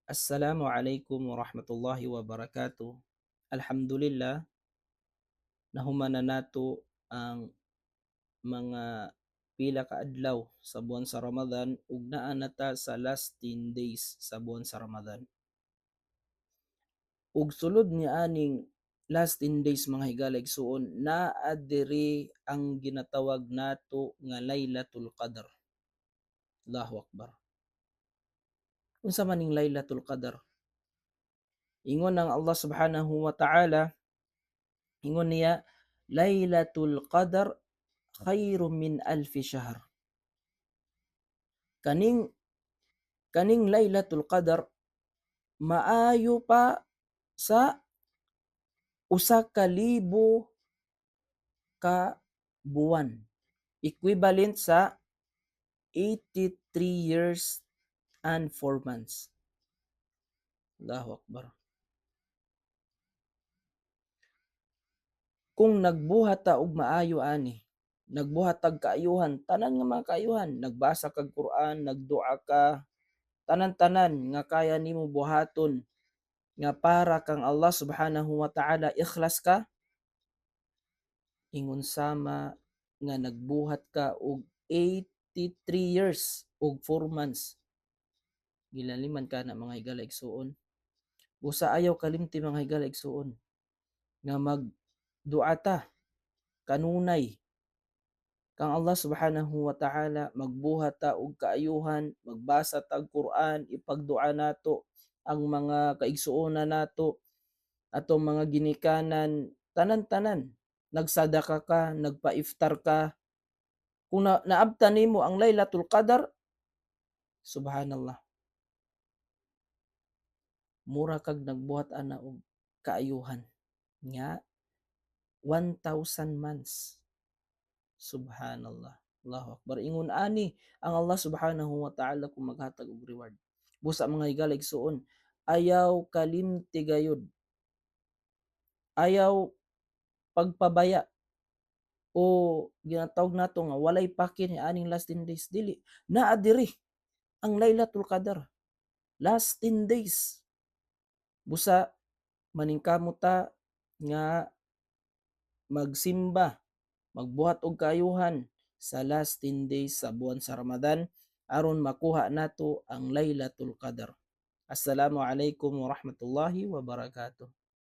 Assalamualaikum warahmatullahi wabarakatuh. Alhamdulillah, nahuman na nato ang mga pila ka adlaw sa buwan sa Ramadan ug naa na ta sa last 10 days sa buwan sa Ramadan. Ug sulod ni aning last 10 days mga higala igsuon, naa diri ang ginatawag nato nga Lailatul Qadr. Allahu Akbar. Unsa man ning Lailatul Qadr? Ingon ng Allah Subhanahu wa Ta'ala, ingon niya, Lailatul Qadr khairum min alfi shahr. Kaning kaning Lailatul Qadr maayo pa sa usa ka libo ka buwan. Equivalent sa 83 years and 4 months. Allahu Akbar. Kung nagbuhat ta og maayo ani, nagbuhat tag kaayuhan, tanan nga mga kaayuhan, nagbasa kag Quran, nagdua ka, tanan-tanan nga kaya nimo buhaton nga para kang Allah Subhanahu wa Ta'ala, ikhlas ka, ingon sama nga nagbuhat ka og 83 years ug 4 months. Gilaliman ka na mga higala igsuon. Busa ayaw kalimti mga higala igsuon nga magdua ta kanunay kang Allah Subhanahu wa Ta'ala, magbuhat ta og kaayuhan, magbasa tag Quran, ipagdua nato ang mga kaigsuonan nato, atong mga ginikanan, tanan-tanan. Nagsadaka ka, nagpa-iftar ka. Kung naabtan nimo ang Lailatul Qadar, subhanallah, mura kag nagbuhat ana og kaayuhan nga 1,000 months. Subhanallah. Allahu Akbar. Ingon ani ang Allah Subhanahu wa Ta'ala kung maghatag og reward. Busa mga higala igsuon, ayaw kalimti gayud. Ayaw pagpabaya o ginatawag nato nga walay paki ni aning last 10 days. Dili. Naa diri ang Lailatul Qadar. Last 10 days. Busa maningkamot ta nga magsimba, magbuhat og kaayuhan sa last 10 days sa buwan sa Ramadan aron makuha nato ang Lailatul Qadar. Assalamu alaikum warahmatullahi wabarakatuh.